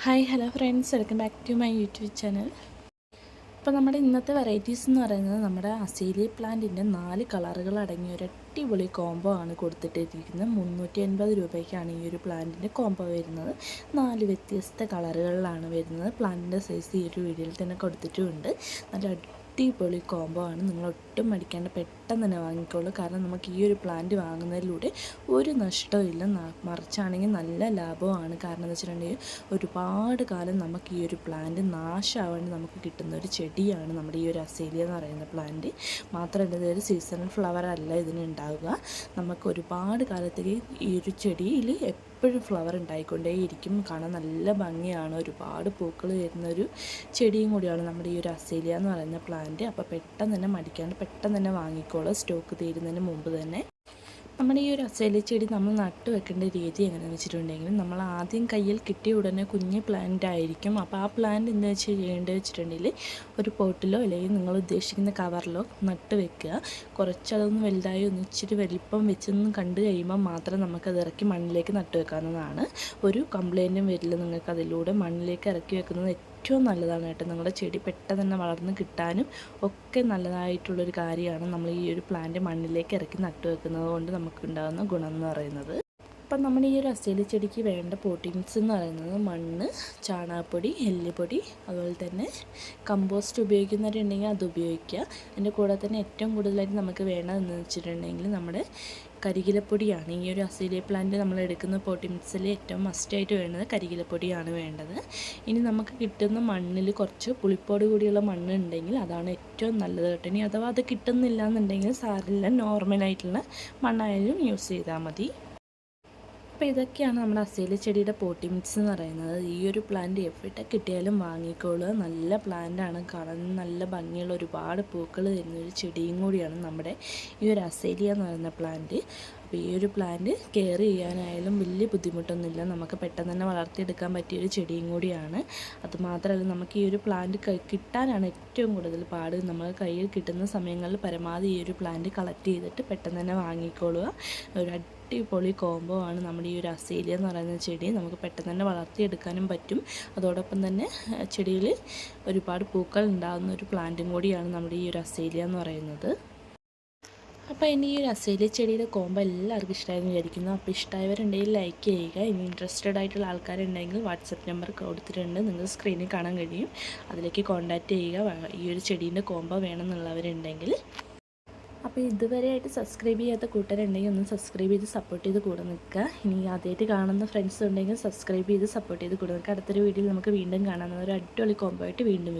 Hi hello friends, welcome back to my YouTube channel. അപ്പോൾ നമ്മുടെ ഇന്നത്തെ വെറൈറ്റീസ് എന്ന് പറയുന്നത് നമ്മുടെ അസീലിയ പ്ലാന്റിൻ്റെ 4 കളറുകൾ അടങ്ങിയ ഒരു അടിപൊളി കോംബോ ആണ് കൊടുത്തിട്ടിരിക്കുന്നത്. 380 രൂപയ്ക്കാണ് ഈ ഒരു പ്ലാന്റിൻ്റെ കോംബോ വരുന്നത്. 4 വ്യത്യസ്ത കളറുകളിലാണ് വരുന്നത്. പ്ലാന്റിൻ്റെ സൈസ് ഈ ഒരു വീഡിയോയിൽ തന്നെ കൊടുത്തിട്ടുമുണ്ട്. നല്ല അടിപൊളി കോംബോ ആണ്. നിങ്ങൾ ഒട്ടും മടിക്കാണ്ട് പെട്ടെന്ന് തന്നെ വാങ്ങിക്കോളൂ. കാരണം നമുക്ക് ഈ ഒരു പ്ലാന്റ് വാങ്ങുന്നതിലൂടെ ഒരു നഷ്ടമില്ല, മറിച്ചാണെങ്കിൽ നല്ല ലാഭമാണ്. കാരണം എന്ന് വെച്ചിട്ടുണ്ടെങ്കിൽ ഒരുപാട് കാലം നമുക്ക് ഈ ഒരു പ്ലാന്റ് നാശമാവാണ്ട് നമുക്ക് കിട്ടുന്ന ഒരു ചെടിയാണ് നമ്മുടെ ഈ ഒരു അസേലിയ എന്ന് പറയുന്ന പ്ലാന്റ്. മാത്രമല്ല ഇതൊരു സീസണൽ ഫ്ലവർ അല്ല ഇതിനുണ്ടാവുക. നമുക്ക് ഒരുപാട് കാലത്തേക്ക് ഈ ഒരു ചെടിയിൽ എപ്പോഴും ഫ്ലവർ ഉണ്ടായിക്കൊണ്ടേയിരിക്കും. കാണാൻ നല്ല ഭംഗിയാണ്. ഒരുപാട് പൂക്കൾ വരുന്നൊരു ചെടിയും കൂടിയാണ് നമ്മുടെ ഈ ഒരു അസേലിയ എന്ന് പറയുന്ന പ്ലാന്റ്. അപ്പോൾ പെട്ടെന്ന് തന്നെ മടിക്കാണ്ട് പെട്ടെന്ന് തന്നെ വാങ്ങിക്കോളൂ, സ്റ്റോക്ക് തീരുന്നതിന് മുമ്പ് തന്നെ. നമ്മുടെ ഈ ഒരു അസേലിയ ചെടി നമ്മൾ നട്ടു വെക്കേണ്ട രീതി എങ്ങനെയാണെന്ന് വെച്ചിട്ടുണ്ടെങ്കിൽ, നമ്മൾ ആദ്യം കയ്യിൽ കിട്ടിയ ഉടനെ കുഞ്ഞ് പ്ലാന്റ് ആയിരിക്കും. അപ്പോൾ ആ പ്ലാന്റ് എന്താ ചെയ്യേണ്ടത് വെച്ചിട്ടുണ്ടെങ്കിൽ, ഒരു പോട്ടിലോ അല്ലെങ്കിൽ നിങ്ങൾ ഉദ്ദേശിക്കുന്ന കവറിലോ നട്ട് വെക്കുക. കുറച്ചതൊന്ന് വലുതായി ഇച്ചിരി വലിപ്പം വെച്ചൊന്നും കണ്ടു കഴിയുമ്പോൾ മാത്രം നമുക്കത് ഇറക്കി മണ്ണിലേക്ക് നട്ടു വെക്കാവുന്നതാണ്. ഒരു കംപ്ലൈൻറ്റും വരില്ല നിങ്ങൾക്ക് അതിലൂടെ. മണ്ണിലേക്ക് ഇറക്കി വെക്കുന്നത് ഏറ്റവും നല്ലതാണ് കേട്ടോ. നിങ്ങളുടെ ചെടി പെട്ടെന്ന് തന്നെ വളർന്ന് കിട്ടാനും ഒക്കെ നല്ലതായിട്ടുള്ളൊരു കാര്യമാണ് നമ്മൾ ഈ ഒരു പ്ലാന്റ് മണ്ണിലേക്ക് ഇറക്കി നട്ടു വെക്കുന്നത് കൊണ്ട് നമുക്കുണ്ടാകുന്ന ഗുണം എന്ന് പറയുന്നത്. അപ്പം നമ്മുടെ ഈ ഒരു അസേലിയ ചെടിക്ക് വേണ്ട പോട്ടിങ്സ് എന്ന് പറയുന്നത് മണ്ണ്, ചാണകപ്പൊടി, എല്ലുപൊടി, അതുപോലെ തന്നെ കമ്പോസ്റ്റ് ഉപയോഗിക്കുന്നവരുണ്ടെങ്കിൽ അത് ഉപയോഗിക്കുക. അതിൻ്റെ കൂടെ തന്നെ ഏറ്റവും കൂടുതലായിട്ട് നമുക്ക് വേണ്ടതെന്ന് വെച്ചിട്ടുണ്ടെങ്കിൽ നമ്മുടെ കരികിലപ്പൊടിയാണ്. ഈ ഒരു അസേലിയ പ്ലാന്റ് നമ്മൾ എടുക്കുന്ന പോട്ടിങ്സിൽ ഏറ്റവും മസ്റ്റായിട്ട് വേണ്ടത് കരികിലപ്പൊടിയാണ് വേണ്ടത്. ഇനി നമുക്ക് കിട്ടുന്ന മണ്ണിൽ കുറച്ച് പുളിപ്പോട് കൂടിയുള്ള മണ്ണ് ഉണ്ടെങ്കിൽ അതാണ് ഏറ്റവും നല്ലത് കേട്ടോ. ഇനി അഥവാ അത് കിട്ടുന്നില്ല എന്നുണ്ടെങ്കിൽ സാരമില്ല, നോർമലായിട്ടുള്ള മണ്ണായാലും യൂസ് ചെയ്താൽ മതി. അപ്പോൾ ഇതൊക്കെയാണ് നമ്മുടെ അസേലിയ ചെടിയുടെ പോട്ടി മിക്സ് എന്ന് പറയുന്നത്. ഈ ഒരു പ്ലാന്റ് എവിടെ കിട്ടിയാലും വാങ്ങിക്കോളുക. നല്ല പ്ലാന്റാണ്, കാണാൻ നല്ല ഭംഗിയുള്ള ഒരുപാട് പൂക്കൾ തരുന്നൊരു ചെടിയും കൂടിയാണ് നമ്മുടെ ഈ ഒരു അസേലിയ എന്ന് പറയുന്ന പ്ലാന്റ്. അപ്പോൾ ഈ ഒരു പ്ലാന്റ് കെയർ ചെയ്യാനായാലും വലിയ ബുദ്ധിമുട്ടൊന്നുമില്ല. നമുക്ക് പെട്ടെന്ന് തന്നെ വളർത്തിയെടുക്കാൻ പറ്റിയൊരു ചെടിയും കൂടിയാണ്. അതുമാത്രമല്ല നമുക്ക് ഈ ഒരു പ്ലാന്റ് കിട്ടാനാണ് ഏറ്റവും കൂടുതൽ പാട്. നമ്മൾ കയ്യിൽ കിട്ടുന്ന സമയങ്ങളിൽ പരമാവധി ഈ ഒരു പ്ലാന്റ് കളക്ട് ചെയ്തിട്ട് പെട്ടെന്ന് തന്നെ വാങ്ങിക്കോളുക. ഒരു അടിപൊളി കോംബോ ആണ് നമ്മുടെ ഈ ഒരു അസേലിയ എന്ന് പറയുന്ന ചെടി. നമുക്ക് പെട്ടെന്ന് തന്നെ വളർത്തിയെടുക്കാനും പറ്റും. അതോടൊപ്പം തന്നെ ചെടിയിൽ ഒരുപാട് പൂക്കൾ ഉണ്ടാകുന്ന ഒരു പ്ലാന്റും കൂടിയാണ് നമ്മുടെ ഈ ഒരു അസേലിയ എന്ന് പറയുന്നത്. അപ്പോൾ ഇനി ഈ ഒരു അസേലിയ ചെടിയുടെ കോംബോ എല്ലാവർക്കും ഇഷ്ടമായെന്ന് വിചാരിക്കുന്നു. അപ്പോൾ ഇഷ്ടമായവരുണ്ടെങ്കിൽ ലൈക്ക് ചെയ്യുക. ഇനി ഇൻട്രസ്റ്റഡ് ആയിട്ടുള്ള ആൾക്കാരുണ്ടെങ്കിൽ വാട്സപ്പ് നമ്പർ കൊടുത്തിട്ടുണ്ട്, നിങ്ങൾക്ക് സ്ക്രീനിൽ കാണാൻ കഴിയും. അതിലേക്ക് കോൺടാക്റ്റ് ചെയ്യുക ഈ ഒരു ചെടീൻ്റെ കോംബോ വേണമെന്നുള്ളവരുണ്ടെങ്കിൽ. അപ്പോൾ ഇതുവരെയായിട്ട് സബ്സ്ക്രൈബ് ചെയ്യാത്ത കൂട്ടരുണ്ടെങ്കിൽ ഒന്ന് സബ്സ്ക്രൈബ് ചെയ്ത് സപ്പോർട്ട് ചെയ്ത് കൂടെ നിൽക്കുക. ഇനി ആദ്യമായിട്ട് കാണുന്ന ഫ്രണ്ട്സ് ഉണ്ടെങ്കിൽ സബ്സ്ക്രൈബ് ചെയ്ത് സപ്പോർട്ട് ചെയ്ത് കൂടെ നിൽക്കുക. അടുത്തൊരു വീഡിയോയിൽ നമുക്ക് വീണ്ടും കാണാവുന്ന ഒരു അടിപൊളി കോംബോ ആയിട്ട് വീണ്ടും വരും.